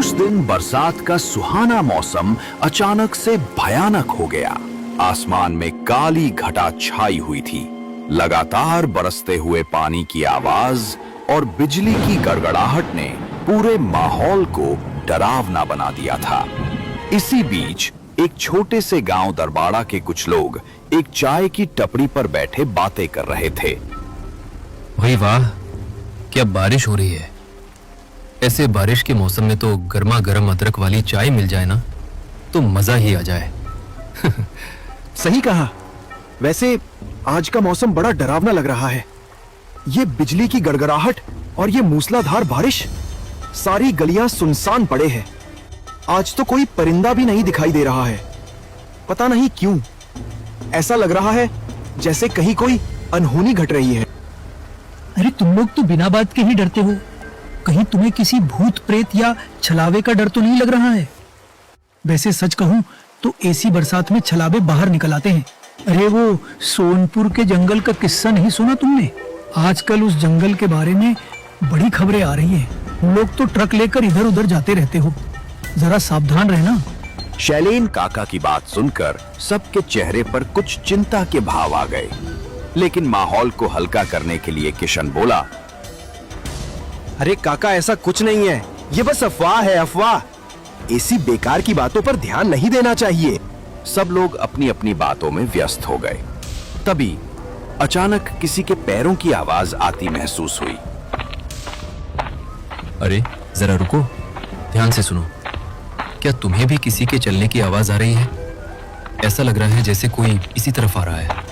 उस दिन बरसात का सुहाना मौसम अचानक से भयानक हो गया। आसमान में काली घटा छाई हुई थी। लगातार बरसते हुए पानी की आवाज और बिजली की गड़गड़ाहट ने पूरे माहौल को डरावना बना दिया था। इसी बीच एक छोटे से गांव दरबाड़ा के कुछ लोग एक चाय की टपरी पर बैठे बातें कर रहे थे। भाई वाह, क्या बारिश हो रही है। ऐसे बारिश के मौसम में तो गर्मा गर्म अदरक वाली चाय मिल जाए ना तो मजा ही आ जाए। सही कहा। वैसे आज का मौसम बड़ा डरावना लग रहा है। ये बिजली की गड़गड़ाहट और ये मूसलाधार बारिश, सारी गलियां सुनसान पड़े हैं। आज तो कोई परिंदा भी नहीं दिखाई दे रहा है। पता नहीं क्यों ऐसा लग रहा है जैसे कहीं कोई अनहोनी घट रही है। अरे तुम लोग तो बिना बात के ही डरते हो। कहीं तुम्हें किसी भूत प्रेत या छलावे का डर तो नहीं लग रहा है? वैसे सच कहूं तो ऐसी बरसात में छलावे बाहर निकल आते हैं। अरे वो सोनपुर के जंगल का किस्सा नहीं सुना तुमने? आजकल उस जंगल के बारे में बड़ी खबरें आ रही हैं। लोग तो ट्रक लेकर इधर उधर जाते रहते हो, जरा सावधान रहना। शैलेन काका की बात सुनकर सबके चेहरे पर कुछ चिंता के भाव आ गए, लेकिन माहौल को हल्का करने के लिए किशन बोला, अरे काका, ऐसा कुछ नहीं है। ये बस अफवाह है, अफवाह। ऐसी बेकार की बातों पर ध्यान नहीं देना चाहिए। सब लोग अपनी अपनी बातों में व्यस्त हो गए। तभी अचानक किसी के पैरों की आवाज आती महसूस हुई। अरे जरा रुको, ध्यान से सुनो। क्या तुम्हें भी किसी के चलने की आवाज आ रही है? ऐसा लग रहा है जैसे कोई इसी तरफ आ रहा है।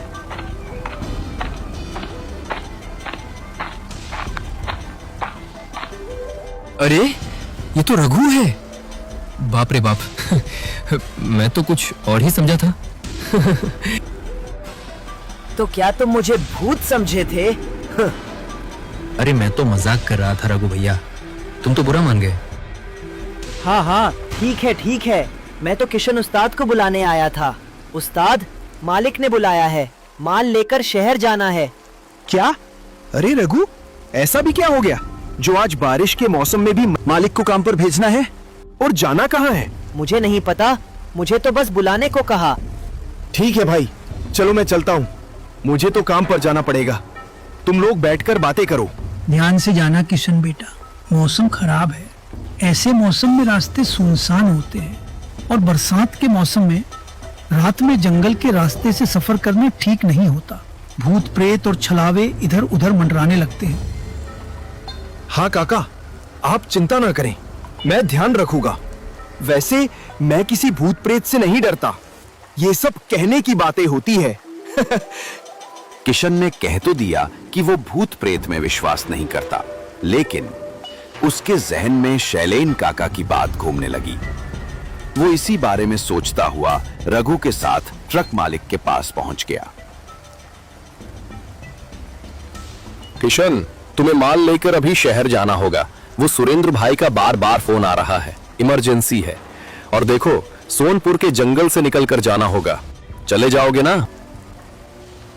अरे ये तो रघु है। बाप रे बाप, मैं तो कुछ और ही समझा था। तो क्या तुम मुझे भूत समझे थे? अरे मैं तो मजाक कर रहा था रघु भैया, तुम तो बुरा मान गए। हाँ, ठीक है। मैं तो किशन उस्ताद को बुलाने आया था। उस्ताद, मालिक ने बुलाया है, माल लेकर शहर जाना है। क्या? अरे रघु, ऐसा भी क्या हो गया जो आज बारिश के मौसम में भी मालिक को काम पर भेजना है? और जाना कहाँ है? मुझे नहीं पता, मुझे तो बस बुलाने को कहा। ठीक है भाई, चलो मैं चलता हूँ। मुझे तो काम पर जाना पड़ेगा। तुम लोग बैठकर बातें करो। ध्यान से जाना किशन बेटा, मौसम खराब है। ऐसे मौसम में रास्ते सुनसान होते हैं और बरसात के मौसम में रात में जंगल के रास्ते से सफर करना ठीक नहीं होता। भूत प्रेत और छलावे इधर उधर मंडराने लगते हैं। हाँ काका, आप चिंता ना करें, मैं ध्यान रखूंगा। वैसे मैं किसी भूत प्रेत से नहीं डरता, ये सब कहने की बातें होती है। किशन ने कह तो दिया कि वो भूत प्रेत में विश्वास नहीं करता, लेकिन उसके जहन में शैलेन काका की बात घूमने लगी। वो इसी बारे में सोचता हुआ रघु के साथ ट्रक मालिक के पास पहुंच गया। किशन, तुम्हें माल लेकर अभी शहर जाना होगा। वो सुरेंद्र भाई का बार बार फोन आ रहा है, इमरजेंसी है। और देखो, सोनपुर के जंगल से निकलकर जाना होगा। चले जाओगे ना?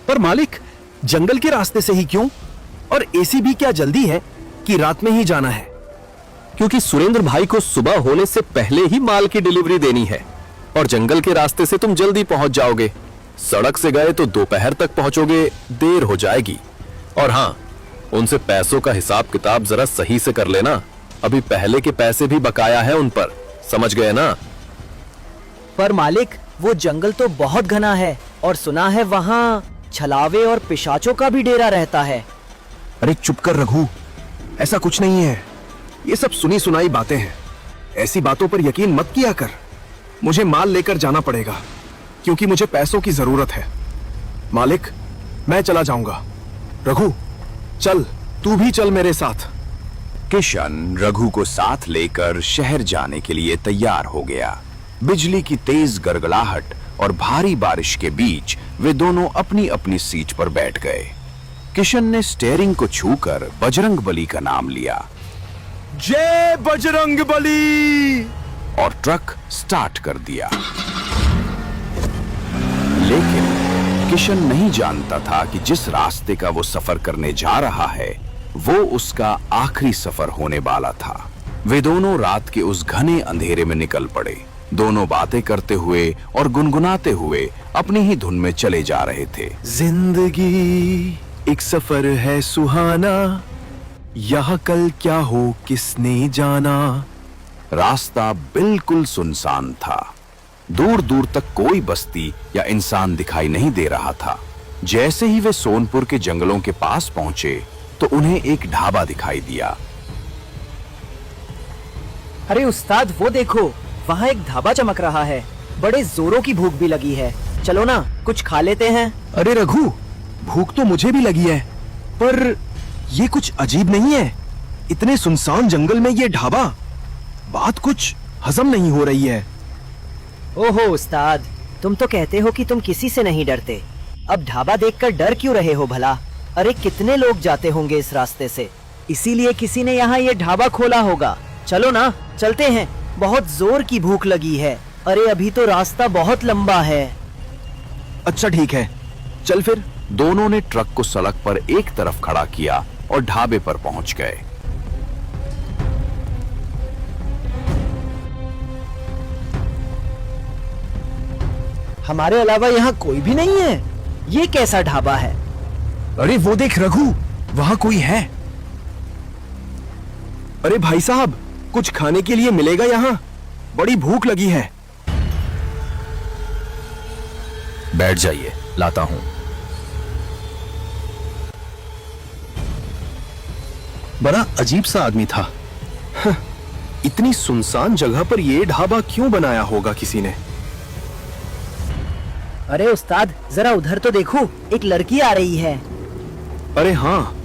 पर मालिक, जंगल के रास्ते से ही क्यों? और ऐसी भी क्या जल्दी है कि रात में ही जाना है? क्योंकि सुरेंद्र भाई को सुबह होने से पहले ही माल की डिलीवरी देनी है, और जंगल के रास्ते से तुम जल्दी पहुंच जाओगे। सड़क से गए तो दोपहर तक पहुंचोगे, देर हो जाएगी। और हाँ, उनसे पैसों का हिसाब किताब जरा सही से कर लेना। अभी पहले के पैसे भी बकाया है उन पर, समझ गए ना? पर मालिक, वो जंगल तो बहुत घना है और सुना है वहाँ छलावे और पिशाचों का भी डेरा रहता है। अरे चुप कर रघु, ऐसा कुछ नहीं है। ये सब सुनी सुनाई बातें हैं। ऐसी बातों पर यकीन मत किया कर। मुझे माल लेकर जाना पड़ेगा क्योंकि मुझे पैसों की जरूरत है। मालिक, मैं चला जाऊंगा। रघु चल, तू भी चल मेरे साथ। किशन रघु को साथ लेकर शहर जाने के लिए तैयार हो गया। बिजली की तेज गड़गड़ाहट और भारी बारिश के बीच वे दोनों अपनी अपनी सीट पर बैठ गए। किशन ने स्टीयरिंग को छूकर बजरंगबली का नाम लिया। जय बजरंगबली! और ट्रक स्टार्ट कर दिया। लेकिन किशन नहीं जानता था कि जिस रास्ते का वो सफर करने जा रहा है वो उसका आखिरी सफर होने वाला था। वे दोनों रात के उस घने अंधेरे में निकल पड़े। दोनों बातें करते हुए और गुनगुनाते हुए अपनी ही धुन में चले जा रहे थे। जिंदगी एक सफर है सुहाना, यहाँ कल क्या हो किसने जाना। रास्ता बिल्कुल सुनसान था। दूर दूर तक कोई बस्ती या इंसान दिखाई नहीं दे रहा था। जैसे ही वे सोनपुर के जंगलों के पास पहुंचे तो उन्हें एक ढाबा दिखाई दिया। अरे उस्ताद, वो देखो, वहाँ एक ढाबा चमक रहा है। बड़े जोरों की भूख भी लगी है। चलो ना, कुछ खा लेते हैं। अरे रघु, भूख तो मुझे भी लगी है, पर ये कुछ अजीब नहीं है। इतने सुनसान जंगल में ये ढाबा, बात कुछ हजम नहीं हो रही है। ओहो उस्ताद, तुम तो कहते हो कि तुम किसी से नहीं डरते। अब ढाबा देखकर डर क्यों रहे हो भला? अरे कितने लोग जाते होंगे इस रास्ते से, इसीलिए किसी ने यहाँ ये ढाबा खोला होगा। चलो ना, चलते हैं। बहुत जोर की भूख लगी है। अरे अभी तो रास्ता बहुत लंबा है। अच्छा ठीक है, चल फिर। दोनों ने ट्रक को सड़क पर एक तरफ खड़ा किया और ढाबे पर पहुंच गए। हमारे अलावा यहाँ कोई भी नहीं है। ये कैसा ढाबा है? अरे वो देख रघु, वहां कोई है। अरे भाई साहब, कुछ खाने के लिए मिलेगा यहाँ? बड़ी भूख लगी है। बैठ जाइए, लाता हूं। बड़ा अजीब सा आदमी था। इतनी सुनसान जगह पर ये ढाबा क्यों बनाया होगा किसी ने? अरे उस्ताद, जरा उधर तो देखो, एक लड़की आ रही है। अरे हाँ,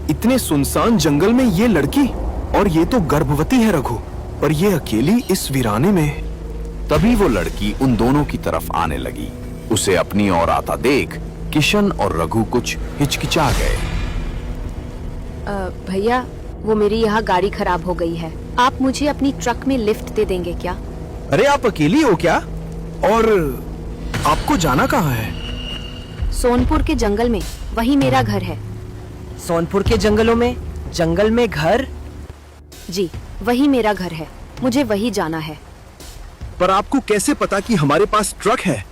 इतने सुनसान जंगल में ये लड़की, और ये तो गर्भवती है रघु, पर ये अकेली इस वीराने में। तभी वो लड़की उन दोनों की तरफ आने लगी। उसे अपनी ओर आता देख किशन और रघु कुछ हिचकिचा गए। भैया, वो मेरी यहाँ गाड़ी खराब हो गई है। आप मुझे अपनी ट्रक में लिफ्ट दे देंगे क्या? अरे आप अकेली हो क्या? और आपको जाना कहाँ है? सोनपुर के जंगल में, वही मेरा घर है। सोनपुर के जंगलों में? जंगल में घर? जी, वही मेरा घर है। मुझे वही जाना है। पर आपको कैसे पता कि हमारे पास ट्रक है?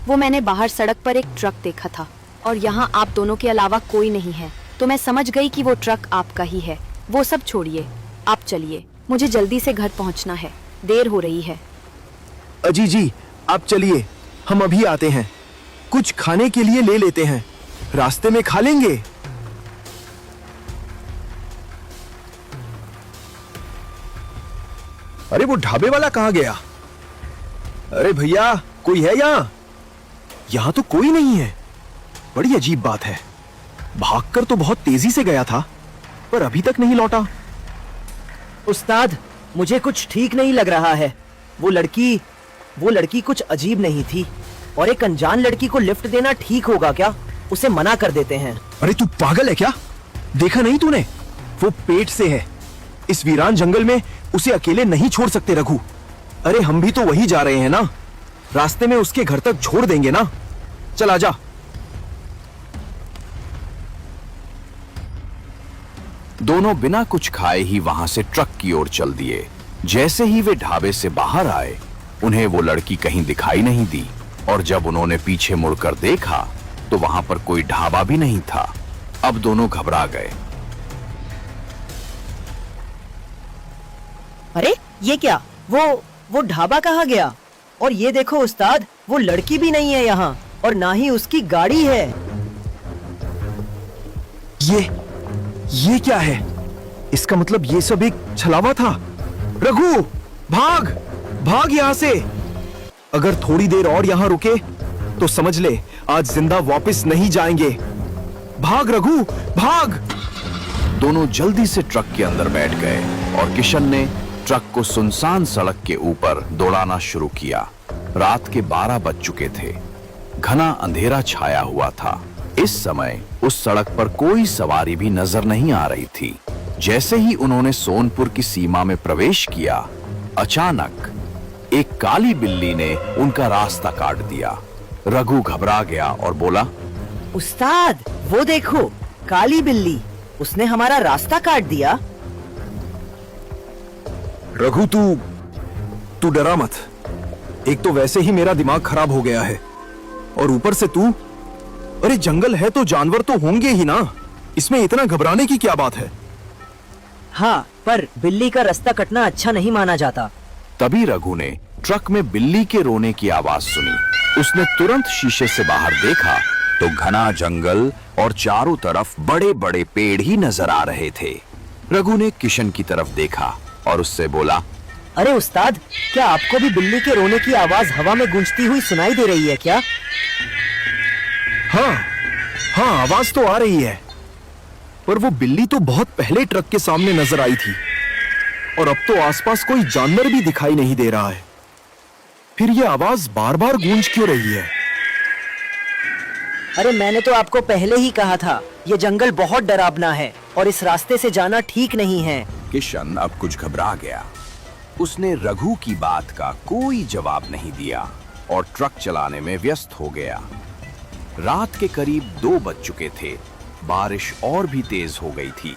वो मैंने बाहर सड़क पर एक ट्रक देखा था, और यहाँ आप दोनों के अलावा कोई नहीं है, तो मैं समझ गई कि वो ट्रक आपका ही है। वो सब छोड़िए, आप चलिए, मुझे जल्दी से घर पहुँचना है, देर हो रही है। अजी जी, आप चलिए, हम अभी आते हैं। कुछ खाने के लिए ले लेते हैं, रास्ते में खा लेंगे। अरे वो ढाबे वाला कहाँ गया? अरे भैया, कोई है यहाँ? यहाँ तो कोई नहीं है। बड़ी अजीब बात है। भागकर तो बहुत तेजी से गया था, पर अभी तक नहीं लौटा। उस्ताद, मुझे कुछ ठीक नहीं लग रहा है। वो लड़की कुछ अजीब नहीं थी, और एक अनजान लड़की को लिफ्ट देना ठीक होगा क्या? उसे मना कर देते हैं। अरे तू पागल है क्या? देखा नहीं तूने? वो पेट से है। इस वीरान जंगल में उसे अकेले नहीं छोड़ सकते रघु। अरे हम भी तो वही जा रहे हैं ना, रास्ते में उसके घर तक छोड़ देंगे ना। चल आजा। दोनों बिना कुछ खाए ही वहां से ट्रक की ओर चल दिए। जैसे ही वे ढाबे से बाहर आए, उन्हें वो लड़की कहीं दिखाई नहीं दी, और जब उन्होंने पीछे मुड़कर देखा तो वहां पर कोई ढाबा भी नहीं था। अब दोनों घबरा गए। अरे ये क्या? वो ढाबा कहाँ गया? और ये देखो उस्ताद, वो लड़की भी नहीं है यहाँ, और ना ही उसकी गाड़ी है। ये क्या है? इसका मतलब ये सब एक छलावा था। रघु, भाग भाग यहाँ से। अगर थोड़ी देर और यहाँ रुके तो समझ ले आज जिंदा वापस नहीं जाएंगे। भाग रघु, भाग। दोनों जल्दी से ट्रक के अंदर बैठ गए और किशन ने ट्रक को सुनसान सड़क के ऊपर दौड़ाना शुरू किया। रात के 12 बज चुके थे। घना अंधेरा छाया हुआ था। इस समय उस सड़क पर कोई सवारी भी नजर नहीं आ रही थी। जैसे ही उन्होंने सोनपुर की सीमा में प्रवेश किया, अचानक एक काली बिल्ली ने उनका रास्ता काट दिया। रघु घबरा गया और बोला, उस्ताद, वो देखो, काली बिल्ली, उसने हमारा रास्ता काट दिया। रघु, तू डरा मत। एक तो वैसे ही मेरा दिमाग खराब हो गया है, और ऊपर से तू। अरे जंगल है तो जानवर तो होंगे ही ना, इसमें इतना घबराने की क्या बात है? हाँ, पर बिल्ली का रास्ता कटना अच्छा नहीं माना जाता। तभी रघु ने ट्रक में बिल्ली के रोने की आवाज सुनी। उसने तुरंत शीशे से बाहर देखा तो घना जंगल और चारों तरफ बड़े बड़े पेड़ ही नजर आ रहे थे। रघु ने किशन की तरफ देखा और उससे बोला, अरे उस्ताद, क्या आपको भी बिल्ली के रोने की आवाज हवा में गूंजती हुई सुनाई दे रही है क्या? हाँ हाँ, आवाज तो आ रही है, पर वो बिल्ली तो बहुत पहले ट्रक के सामने नजर आई थी, और अब तो आसपास कोई जानवर भी दिखाई नहीं दे रहा है। फिर ये आवाज बार बार गूंज क्यों रही है? अरे मैंने तो आपको पहले ही कहा था, ये जंगल बहुत डरावना है और इस रास्ते से जाना ठीक नहीं है। किशन अब कुछ घबरा गया। उसने रघु की बात का कोई जवाब नहीं दिया और ट्रक चलाने में व्यस्त हो गया। रात के करीब 2 बज चुके थे। बारिश और भी तेज हो गई थी।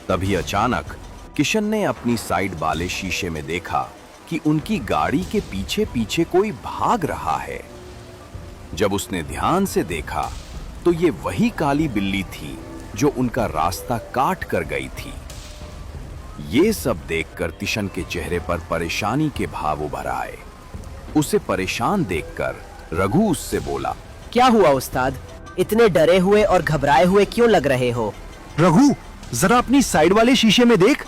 तभी अचानक किशन ने अपनी साइड वाले शीशे में देखा कि उनकी गाड़ी के पीछे पीछे कोई भाग रहा है। जब उसने ध्यान से देखा तो ये वही काली बिल्ली थी जो उनका रास्ता काट कर गई थी। ये सब देखकर किशन के चेहरे पर परेशानी के भाव उभर आए। उसे परेशान देखकर रघु उससे बोला, क्या हुआ उस्ताद? इतने डरे हुए और घबराए हुए क्यों लग रहे हो? रघु, जरा अपनी साइड वाले शीशे में देख।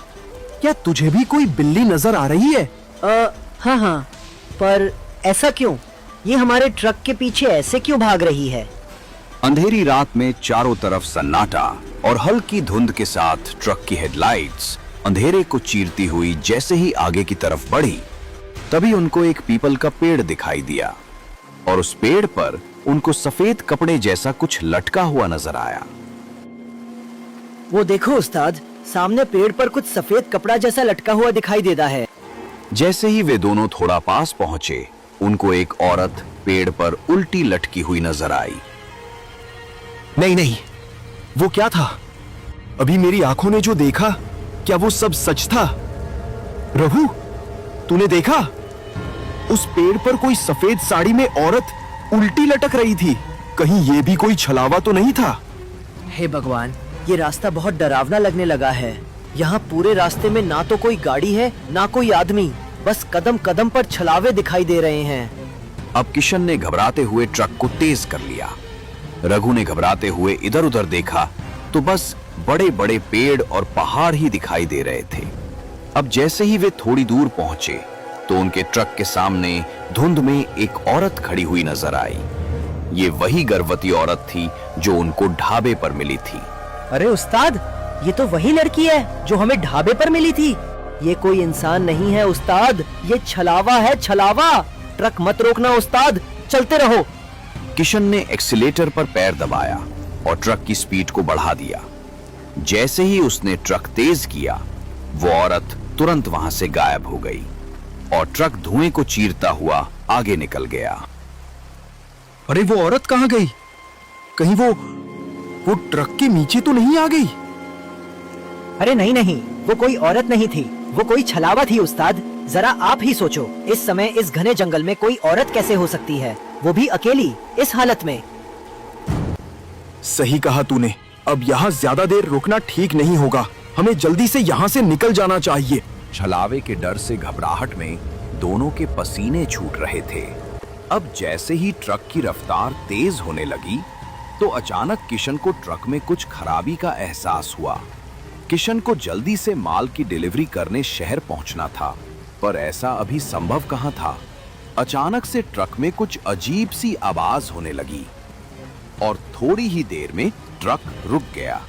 क्या तुझे भी कोई बिल्ली नजर आ रही है? हाँ हाँ, पर ऐसा क्यों? ये हमारे ट्रक के पीछे ऐसे क्यों भाग रही है? अंधेरी रात में चारों तरफ सन्नाटा और हल्की धुंध के साथ ट्रक की हेडलाइट्स अंधेरे को चीरती हुई जैसे ही आगे की तरफ बढ़ी, तभी उनको एक पीपल का पेड़ दिखाई दिया और उस पेड़ पर उनको सफेद कपड़े जैसा कुछ लटका हुआ नजर आया। वो देखो उस्ताद, सामने पेड़ पर कुछ सफेद कपड़ा जैसा लटका हुआ दिखाई देता है। जैसे ही वे दोनों थोड़ा पास पहुंचे, उनको एक औरत पेड़ पर उल्टी लटकी हुई नजर आई। नहीं नहीं, वो क्या था? अभी मेरी आंखों ने जो देखा, क्या वो सब सच था? रघु, तूने देखा? उस पेड़ पर कोई सफेद साड़ी में औरत उल्टी लटक रही थी। कहीं ये भी कोई छलावा तो नहीं था? हे भगवान, ये रास्ता बहुत डरावना लगने लगा है। यहाँ पूरे रास्ते में ना तो कोई गाड़ी है ना कोई आदमी, बस कदम कदम पर छलावे दिखाई दे रहे हैं। अब किशन ने घबराते हुए ट्रक को तेज कर लिया। रघु ने घबराते हुए इधर उधर देखा तो बस बड़े बड़े पेड़ और पहाड़ ही दिखाई दे रहे थे। अब जैसे ही वे थोड़ी दूर पहुंचे तो उनके ट्रक के सामने धुंध में एक औरत खड़ी हुई नजर आई। ये वही गर्भवती औरत थी जो उनको ढाबे पर मिली थी। अरे उस्ताद, ये तो वही लड़की है जो हमें ढाबे पर मिली थी। ये कोई इंसान नहीं है उस्ताद, ये छलावा है, छलावा। ट्रक मत रोकना उस्ताद, चलते रहो। किशन ने एक्सीलेटर पर पैर दबाया और ट्रक की स्पीड को बढ़ा दिया। जैसे ही उसने ट्रक तेज किया, वो औरत तुरंत वहां से गायब हो गई और ट्रक धुएं को चीरता हुआ आगे निकल गया। अरे वो औरत कहां गई? कहीं वो ट्रक के नीचे तो नहीं आ गई? अरे नहीं नहीं, वो कोई औरत नहीं थी, वो कोई छलावा थी उस्ताद। जरा आप ही सोचो, इस समय इस घने जंगल में कोई औरत कैसे हो सकती है, वो भी अकेली, इस हालत में। सही कहा तूने। अब यहाँ ज्यादा देर रुकना ठीक नहीं होगा। हमें जल्दी से यहाँ से निकल जाना चाहिए। छलावे के डर से घबराहट में दोनों के पसीने छूट रहे थे। अब जैसे ही ट्रक की रफ्तार तेज होने लगी तो अचानक किशन को ट्रक में कुछ खराबी का एहसास हुआ। किशन को जल्दी से माल की डिलीवरी करने शहर पहुंचना था, पर ऐसा अभी संभव कहां था। अचानक से ट्रक में कुछ अजीब सी आवाज होने लगी और थोड़ी ही देर में ट्रक रुक गया।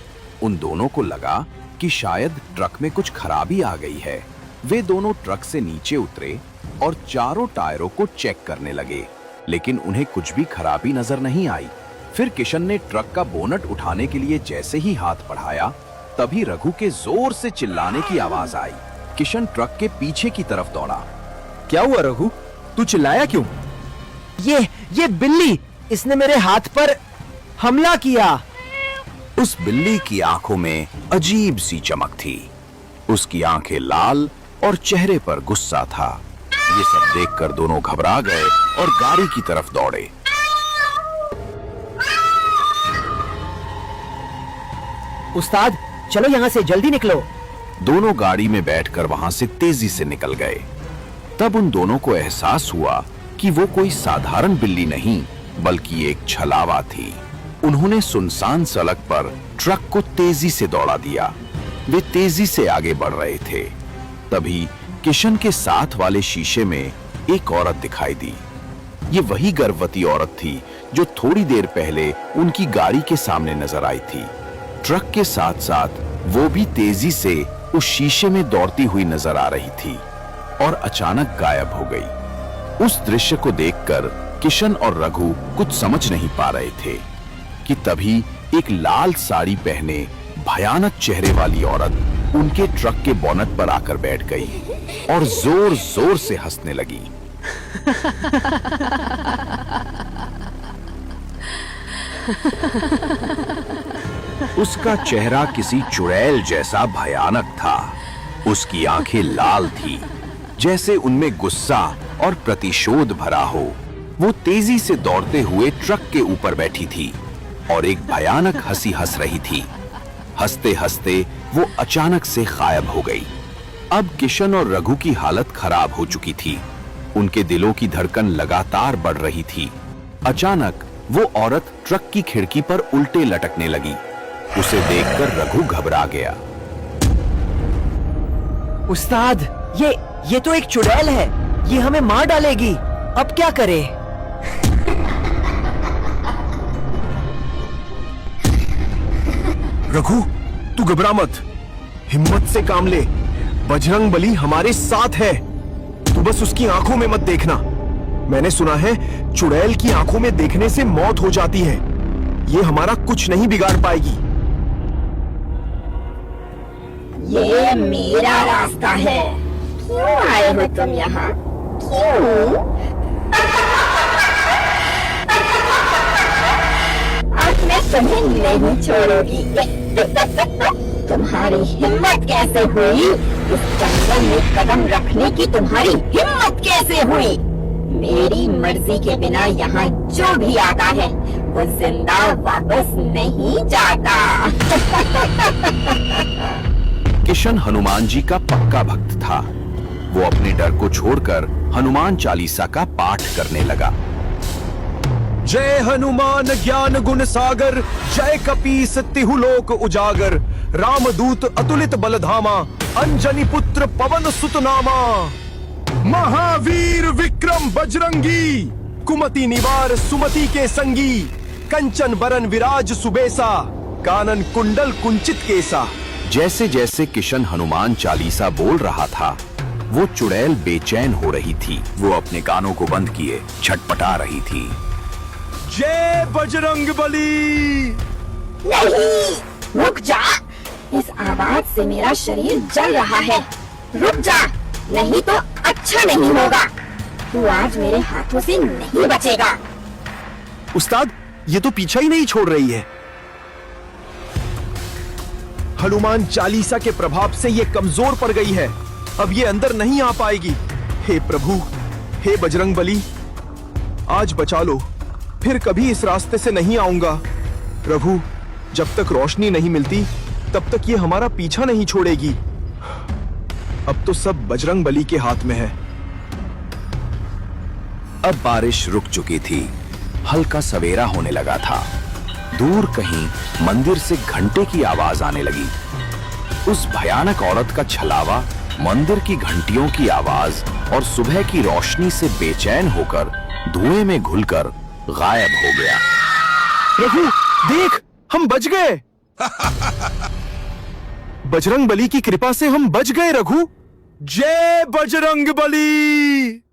उन दोनों को लगा कि शायद ट्रक में कुछ खराबी आ गई है। वे दोनों ट्रक से नीचे उतरे और चारों टायरों को चेक करने लगे, लेकिन उन्हें कुछ भी खराबी नजर नहीं आई। फिर किशन ने ट्रक का बोनट उठाने के लिए जैसे ही हाथ बढ़ाया, तभी रघु के जोर से चिल्लाने की आवाज आई। किशन ट्रक के पीछे की तरफ दौड़ा। क्या हुआ रघु? तू चिल्लाया क्यों? ये बिल्ली, इसने मेरे हाथ पर हमला किया। उस बिल्ली की आंखों में अजीब सी चमक थी। उसकी आंखें लाल और चेहरे पर गुस्सा था। ये सब देखकर दोनों घबरा गए और गाड़ी की तरफ दौड़े। उस्ताद, चलो यहाँ से जल्दी निकलो। दोनों गाड़ी में बैठकर वहां से तेजी से निकल गए। तब उन दोनों को एहसास हुआ कि वो कोई साधारण बिल्ली नहीं बल्कि एक छलावा थी। उन्होंने सुनसान सड़क पर ट्रक को तेजी से दौड़ा दिया। वे तेजी से आगे बढ़ रहे थे। तभी किशन के साथ वाले शीशे में एक औरत दिखाई दी। ये वही गर्भवती औरत थी जो थोड़ी देर पहले उनकी गाड़ी के सामने नजर आई थी। ट्रक के साथ साथ वो भी तेजी से उस शीशे में दौड़ती हुई नजर आ रही थी और अचानक गायब हो गई। उस दृश्य को देखकर किशन और रघु कुछ समझ नहीं पा रहे थे कि तभी एक लाल साड़ी पहने भयानक चेहरे वाली औरत उनके ट्रक के बोनट पर आकर बैठ गई और जोर जोर से हंसने लगी। उसका चेहरा किसी चुड़ैल जैसा भयानक था। उसकी आंखें लाल थी, जैसे उनमें गुस्सा और प्रतिशोध भरा हो। वो तेजी से दौड़ते हुए ट्रक के ऊपर बैठी थी और एक भयानक हंसी हंस रही थी। हंसते हंसते वो अचानक से गायब हो गई। अब किशन और रघु की हालत खराब हो चुकी थी। उनके दिलों की धड़कन लगातार बढ़ रही थी। अचानक वो औरत ट्रक की खिड़की पर उल्टे लटकने लगी। उसे देखकर रघु घबरा गया। उस्ताद, ये तो एक चुड़ैल है। ये हमें मार डालेगी। अब क्या करें? रघु, तू घबरा मत। हिम्मत से काम ले। बजरंग बली हमारे साथ है। तू बस उसकी आंखों में मत देखना। मैंने सुना है चुड़ैल की आंखों में देखने से मौत हो जाती है। ये हमारा कुछ नहीं बिगाड़ पाएगी। ये मेरा रास्ता है। क्यों आए हो तुम यहाँ? क्यों? आज मैं तुम्हें नहीं छोड़ूंगी। तुम्हारी हिम्मत कैसे हुई? इस जंगल में कदम रखने की तुम्हारी हिम्मत कैसे हुई? मेरी मर्जी के बिना यहाँ जो भी आता है वो जिंदा वापस नहीं जाता। किशन हनुमान जी का पक्का भक्त था। वो अपने डर को छोड़कर हनुमान चालीसा का पाठ करने लगा। जय हनुमान ज्ञान गुण सागर, जय कपीस तिहु लोक उजागर, रामदूत अतुलित बलधामा, अंजनी पुत्र पवन सुत नामा। महावीर विक्रम बजरंगी, कुमति निवार सुमति के संगी, कंचन बरन विराज सुबेसा, कानन कुंडल कुंचित केसा। जैसे जैसे किशन हनुमान चालीसा बोल रहा था, वो चुड़ैल बेचैन हो रही थी। वो अपने कानों को बंद किए छटपटा रही थी। जय बजरंग बली। नहीं, रुक जा। इस आवाज से मेरा शरीर जल रहा है। रुक जा, नहीं तो अच्छा नहीं होगा। तू आज मेरे हाथों से नहीं बचेगा। उस्ताद, ये तो पीछा ही नहीं छोड़ रही है। हनुमान चालीसा के प्रभाव से ये कमजोर पड़ गई है। अब ये अंदर नहीं आ पाएगी। हे प्रभु, हे बजरंग बली, आज बचा लो। फिर कभी इस रास्ते से नहीं आऊंगा। प्रभु, जब तक रोशनी नहीं मिलती तब तक ये हमारा पीछा नहीं छोड़ेगी। अब तो सब बजरंग बली के हाथ में है। अब बारिश रुक चुकी थी। हल्का सवेरा होने लगा था। दूर कहीं मंदिर से घंटे की आवाज आने लगी। उस भयानक औरत का छलावा मंदिर की घंटियों की आवाज और सुबह की रोशनी से बेचैन होकर धुएं में घुलकर गायब हो गया। प्रभु, देख, हम बच गए। बजरंग बली की कृपा से हम बच गए रघु। जय बजरंग बली।